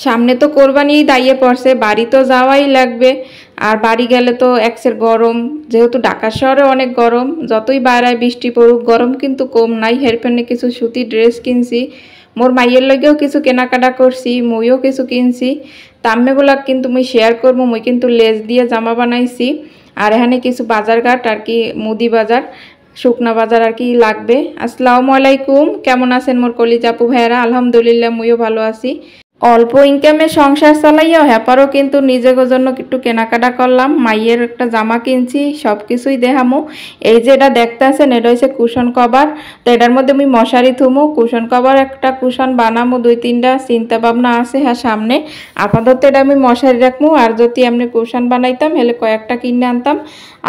সামনে তো কোরবানি দাঁড়িয়ে পড়ছে, বাড়ি তো যাওয়াই লাগবে। আর বাড়ি গেলে তো একসের গরম, যেহেতু ঢাকা শহরে অনেক গরম, যতই বাইরে বৃষ্টি পড়ুক গরম কিন্তু কম নাই। হেরফেনে কিছু সুতি ড্রেস কিনছি, মোর মাইয়ের লগেও কিছু কেনাকাটা করছি, মুইও কিছু কিনছি। তাম্মেগুলা কিন্তু মুই শেয়ার করবো। মুই কিন্তু লেস দিয়ে জামা বানাইছি। আর এখানে কিছু বাজারঘাট আর কি, মুদি বাজার, শুকনা বাজার আর কি লাগবে। আসসালামু আলাইকুম, কেমন আছেন মোর কলিজা আপু ভাইয়েরা? আলহামদুলিল্লাহ, মুইও ভালো আছি। অল্প ইনকামে সংসার চালাইয়াও হ্যাপারও কিন্তু নিজের জন্য একটু কেনাকাটা করলাম। মাইয়ের একটা জামা কিনছি, সব কিছুই দেখামো। এই যে এটা দেখতে আছেন, এটা হচ্ছে কুশন কভার। তো এটার মধ্যে আমি মশারি থুমো, কুশন কভার একটা কুশন বানামো, 2-3টা চিন্তা ভাবনা আছে। হ্যাঁ, সামনে আপাতত এটা আমি মশারি রাখবো। আর যদি আমি কুশন বানাইতাম হলে কয়েকটা কিনে আনতাম।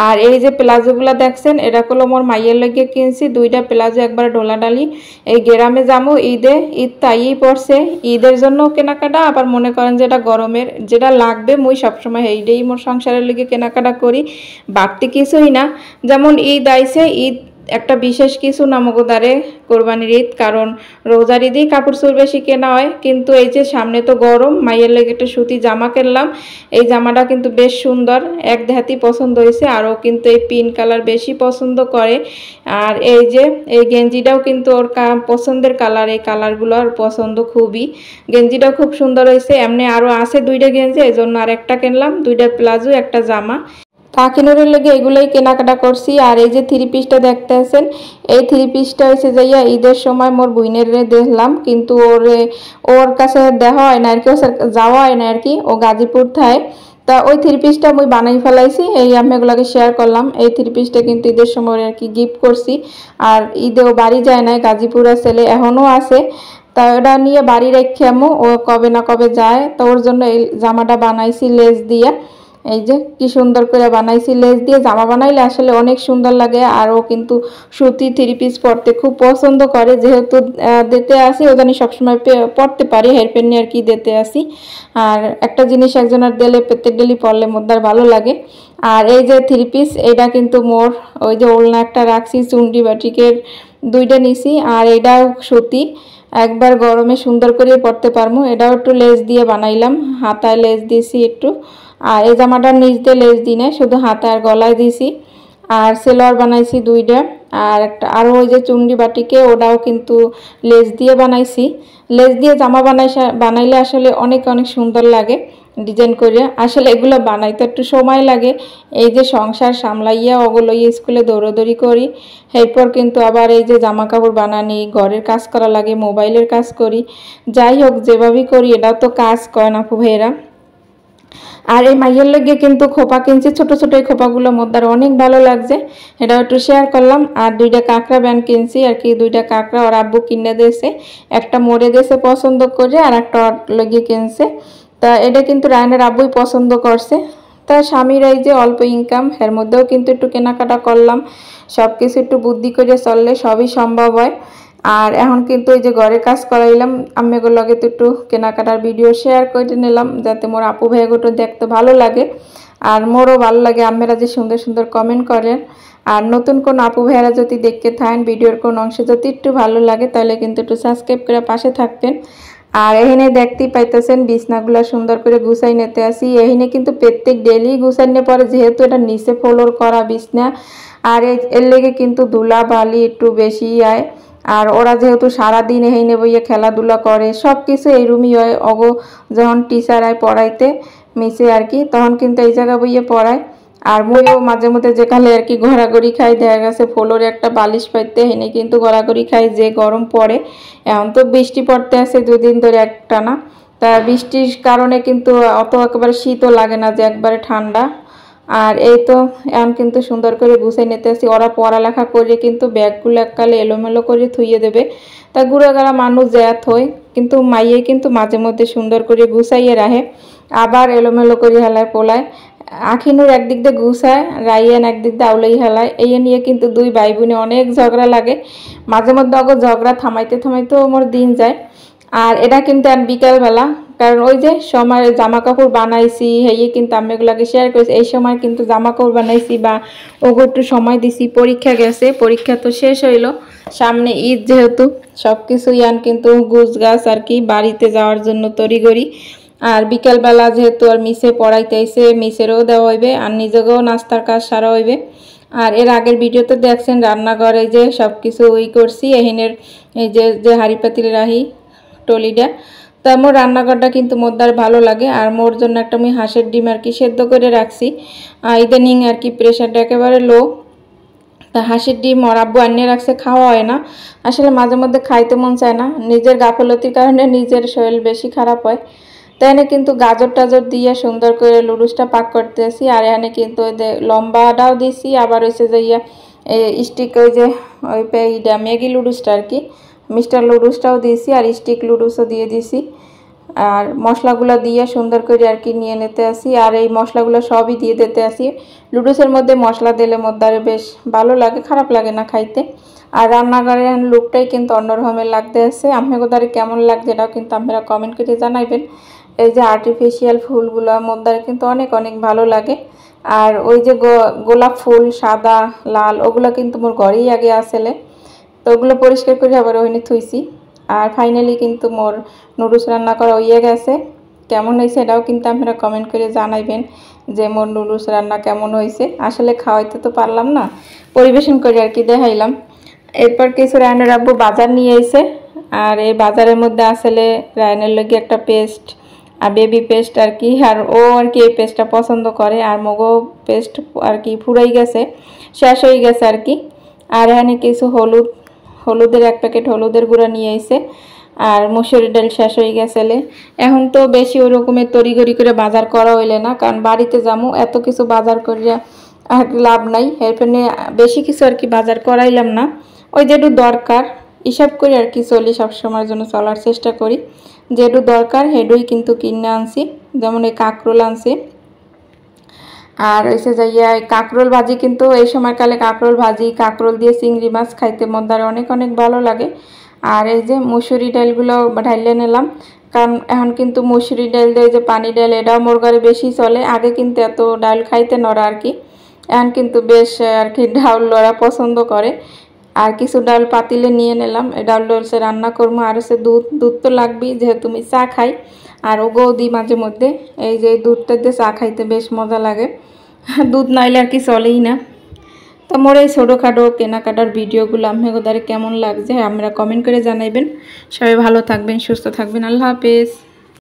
আর এই যে প্লাজোগুলো দেখছেন, এটা হলো মোর মাইয়ের লাগিয়ে কিনছি, 2টা প্লাজো একবার ডোলাডালি। এই গ্রামে যাবো ঈদে, ঈদ তাইই পড়ছে, ঈদের জন্য কেনাকাটা। আবার মনে করেন যে এটা গরমের যেটা লাগবে, মুই সবসময় এইটাই মোর সংসারের লিগে কেনাকাটা করি, বাড়তি কিছুই না। যেমন ঈদ আইছে, ঈদ একটা বিশেষ কিছু নামকদারে কোরবানির ঈদ, কারণ রোজার ঈদেই কাপড় চোর বেশি কেনা হয়। কিন্তু এই যে সামনে তো গরম, মাইয়ের লেগে একটা সুতি জামা কিনলাম। এই জামাটা কিন্তু বেশ সুন্দর, এক দেহাতি পছন্দ হয়েছে। আরও কিন্তু এই পিঙ্ক কালার বেশি পছন্দ করে। আর এই যে এই গেঞ্জিটাও কিন্তু ওর পছন্দের কালার, এই কালারগুলো আর পছন্দ খুবই। গেঞ্জিটাও খুব সুন্দর হয়েছে। এমনি আরও আছে 2টা গেঞ্জি, এই জন্য আর একটা কিনলাম, 2টা প্লাজো একটা জামা। কাকিনুরের লেগে এগুলোই কেনাকাটা করছি। আর এই যে 3 পিসটা দেখতে আছেন, এই 3 পিসটা হয়েছে যাইয়া ঈদের সময় মোর বুইনের দেখলাম, কিন্তু ওর কাছে দেখা হয় না আর কি, যাওয়া হয় না আর কি, ও গাজীপুর থাকে। তা ওই 3 পিসটা মুই বানাই ফেলাইছি, এই আমি এগুলোকে শেয়ার করলাম। এই 3 পিসটা কিন্তু ঈদের সময় আর কি গিফট করছি। আর ঈদেও বাড়ি যায় নাই, গাজীপুরের ছেলে এখনও আছে। তা ওটা নিয়ে বাড়ি রেখে আমো, ও কবে না কবে যায়। তো ওর জন্য এই জামাটা বানাইছি লেস দিয়ে। এই যে কি সুন্দর করে বানাইছি, লেস দিয়ে জামা বানাইলে আসলে অনেক সুন্দর লাগে। আর ও কিন্তু সুতি 3 পিস পরতে খুব পছন্দ করে, যেহেতু দিতে আসি ও জানি সবসময় পরতে পারি, হেরপেন নিয়ে আর কি দিতে আসি। আর একটা জিনিস একজনের দিলে প্রত্যেক ডেলি পরলে মধ্যে ভালো লাগে। আর এই যে 3 পিস, এটা কিন্তু মোর ওই যে ওলনা একটা রাখছি, চুন্ডি বাটিকের 2টা নিছি। আর এটাও সুতি, একবার গরমে সুন্দর করে পরতে পারবো। এটাও একটু লেস দিয়ে বানাইলাম, হাতায় লেস দিয়েছি একটু। আর এই জামাটার নিচ দিয়ে লেস দিই না, শুধু হাতে আর গলায় দিয়েছি। আর সেলোয়ার বানাইছি 2টা। আর একটা আরও ওই যে চুন্ডি বাটিকে, ওটাও কিন্তু লেস দিয়ে বানাইছি। লেস দিয়ে জামা বানাইলে আসলে অনেক অনেক সুন্দর লাগে ডিজাইন করে। আসলে এগুলো বানাইতে একটু সময় লাগে। এই যে সংসার সামলাইয়া ওগুলো স্কুলে দৌড়াদৌড়ি করি, এরপর কিন্তু আবার এই যে জামা কাপড় বানানি, ঘরের কাজ করা লাগে, মোবাইলের কাজ করি। যাই হোক, যেভাবেই করি এটাও তো কাজ করেন আপু ভাইয়েরা। আর এই মাইয়ের লেগে কিন্তু খোপা কিনছি, ছোট ছোট এই খোপাগুলো মধ্যে অনেক ভালো লাগছে, এটাও একটু শেয়ার করলাম। আর 2টা কাঁকড়া ব্যান্ড কিনছি আর কি, 2টা কাঁকড়া ওর আব্বু কিনে দিয়েছে, একটা মরে দিয়েছে পছন্দ করে, আর একটা লেগে কিনছে। তা এটা কিন্তু রায়নের আব্বুই পছন্দ করছে। তা স্বামীর এই যে অল্প ইনকাম, এর মধ্যেও কিন্তু একটু কেনাকাটা করলাম। সব কিছু একটু বুদ্ধি করে চললে সবই সম্ভব হয়। আর এখন কিন্তু এই যে ঘরে কাজ করাইলাম, আমি এগুলোকে তো একটু কেনাকাটার ভিডিও শেয়ার করে নিলাম, যাতে মোর আপু ভাইগুলো দেখতে ভালো লাগে। আর মোরও ভালো লাগে আপনারা যে সুন্দর সুন্দর কমেন্ট করেন। আর নতুন কোন আপু ভাইয়েরা যদি দেখতে থাকেন, ভিডিওর কোন অংশে যদি একটু ভালো লাগে, তাহলে কিন্তু একটু সাবস্ক্রাইব করে পাশে থাকবেন। আর এখানে দেখতেই পাইতেছেন বিছনাগুলো সুন্দর করে গুছাই নিতে আসি। এখানে কিন্তু প্রত্যেক ডেলি গুছাই নিয়ে পরে, যেহেতু এটা নিচে ফ্লোর করা বিছনা। আর এর লেগে কিন্তু ধুলা বালি একটু বেশি আয়। আর ওরা যেহেতু সারাদিন এখানে বইয়ে খেলাধুলা করে, সব কিছু এই রুমই হয়। অগো যখন টিচার আয় পড়াইতে মিশে আর কি, তখন কিন্তু এই জায়গা বইয়ে পড়ায়। আর মুইও মাঝে মধ্যে যেখানে আর কি ঘোরাঘুরি খাই, দেখা গেছে ফ্লোরে একটা বালিশ পাইতে হেনে কিন্তু ঘোরাঘুরি খাই, যে গরম পড়ে। এখন তো বৃষ্টি পড়তে আছে 2 দিন ধরে একটানা। তা বৃষ্টির কারণে কিন্তু অত একেবারে শীতও লাগে না, যে একবারে ঠান্ডা। আর এই তো এখন কিন্তু সুন্দর করে গুছাই নিতে আসি। ওরা পড়ালেখা করে কিন্তু ব্যাগগুলো এককালে এলোমেলো করে থুইয়ে দেবে, তা গুড়াগাড়া মানুষ জ্যাত হয়। কিন্তু মাইয়ে কিন্তু মাঝে মধ্যে সুন্দর করে গুছাইয়ে রাখে, আবার এলোমেলো করে হেলায় পোলায়। আখিনুর একদিক দিয়ে গুছায়, রাইয়ান একদিক দিয়ে আউলাই হেলায়। এই নিয়ে কিন্তু 2 ভাই বোনে অনেক ঝগড়া লাগে। মাঝে মধ্যে অগো ঝগড়া থামাইতে থামাইতেও আমার দিন যায়। আর এটা কিন্তু আর বিকালবেলা, কারণ ওই যে সময় জামা কাপড় বানাইছি, হেয়ে কিন্তু আমি এগুলাকে শেয়ার করেছি। এই সময় কিন্তু জামা কাপড় বানাইছি বা ওগো একটু সময় দিছি, পরীক্ষা গেছে, পরীক্ষা তো শেষ হইলো, সামনে ঈদ যেহেতু সব কিছু ইয়ান কিন্তু গুছ গাছ আর কি বাড়িতে যাওয়ার জন্য তড়িগড়ি। আর বিকেলবেলা যেহেতু আর মিসে পড়াইতে আইছে মিসেরও দেওয়া হইবে আর নিজেকেও নাস্তার কাজ সারা হইবে। আর এর আগের ভিডিওতে দেখছেন রান্নাঘরে যে সব কিছু করছি এহিনের এই যে হাঁড়ি পাতিল রাহি টলিটা। তো মোর রান্নাঘরটা কিন্তু মোর দ্বার ভালো লাগে। আর মোর জন্য একটা আমি হাঁসের ডিম আর কি সেদ্ধ করে রাখছি। ইদানিং আর কি প্রেশারটা একেবারে লো। তা হাঁসের ডিম ওর আব্বু আনিয়ে রাখছে, খাওয়া হয় না আসলে, মাঝে মধ্যে খাইতে মন চায় না, নিজের গাফলতির কারণে নিজের শরীর বেশি খারাপ হয়। তো এনে কিন্তু গাজর টাজর দিয়ে সুন্দর করে লুডুসটা পাক করতেছি। আর এখানে কিন্তু ওই যে লম্বাটাও দিছি, আবার হয়েছে যে স্টিক ওই যে ওই ম্যাগি লুডুসটা আর কি মিস্টার লুডুসটাও দিয়েছি, আর স্টিক লুডুসও দিয়ে দিছি। আর মশলাগুলো দিয়ে সুন্দর করে আর কি নিয়ে নিতে আসি। আর এই মশলাগুলো সবই দিয়ে দিতে আসি। লুডুসের মধ্যে মশলা দিলে মধ্যে বেশ ভালো লাগে, খারাপ লাগে না খাইতে। আর রান্নাঘরের লুকটাই কিন্তু অন্যরকমের লাগতে আছে। আপনাদের দ্বারে কেমন লাগছে এটাও কিন্তু আপনারা কমেন্ট করে জানাইবেন। এই যে আর্টিফিশিয়াল ফুলগুলো মধ্যে কিন্তু অনেক অনেক ভালো লাগে। আর ওই যে গোলাপ ফুল সাদা লাল ওগুলো কিন্তু মোর ঘরেই আগে আসলে, তো ওগুলো পরিষ্কার করে আবার ওইখানে থুইছি। আর ফাইনালি কিন্তু মোর নুডলস রান্না করা হয়ে গেছে। কেমন হয়েছে এটাও কিন্তু আপনারা কমেন্ট করে জানাইবেন যে মোর নুডলস রান্না কেমন হয়েছে। আসলে খাওয়াইতে তো পারলাম না, পরিবেশন করে আর কি দেখাইলাম। এরপর কিছু রায়নের আব্বু বাজার নিয়ে এসে, আর এই বাজারের মধ্যে আসলে রায়নের লগে একটা পেস্ট আর বেবি পেস্ট আর কি, আর ও আর কি এই পেস্টটা পছন্দ করে। আর মগো পেস্ট আর কি ফুরাই গেছে, শেষ হয়ে গেছে আর কি। আর এখানে কিছু হলুদের এক প্যাকেট হলুদের গুঁড়া নিয়ে আইছে। আর মুসুরি ডাল শেষ হয়ে গেছিলে। এখন তো বেশি ওই রকমের তড়িঘড়ি করে বাজার করা হইলে না, কারণ বাড়িতে যাবো এত কিছু বাজার করিয়া আর লাভ নাই। এরপরে বেশি কিছু আর কি বাজার করাইলাম না, ওই যেটু দরকার হিসাব করি আর কি চলি, সবসময়ের জন্য চলার চেষ্টা করি। যেটু দরকার হেডুই কিন্তু কিনে আনছি, যেমন এই কাঁকরোল আনছি। আর এসে যাইয়া কাঁকরোল ভাজি, কিন্তু এই সময়কালে কাঁকরোল ভাজি কাঁকরোল দিয়ে চিংড়ি মাছ খাইতে মধ্যে অনেক অনেক ভালো লাগে। আর এই যে মুসুরি ডালগুলো ঢাইলে নিলাম, কারণ এখন কিন্তু মুসুরি ডাল দিয়ে যে পানি ডাল এটাও মোর ঘরে বেশি চলে। আগে কিন্তু এত ডাল খাইতে নড়া আর কি, এখন কিন্তু বেশ আর কি ডাউল ওরা পছন্দ করে। আর কিছু ডাল পাতিলে নিয়ে নিলাম, এই ডালটা হচ্ছে রান্না করবো। আর হচ্ছে দুধ তো লাগবেই, যেহেতু আমি চা খাই। আর ওগো দিই মাঝে মধ্যে, এই যে দুধটা দিয়ে চা খাইতে বেশ মজা লাগে, দুধ নাইলে আর কি চলেই না। তো মোর এই ছোটোখাটো কেনাকাটার ভিডিওগুলো আপনাদের কেমন লাগছে আপনারা কমেন্ট করে জানাইবেন। সবাই ভালো থাকবেন, সুস্থ থাকবেন, আল্লাহ হাফেজ।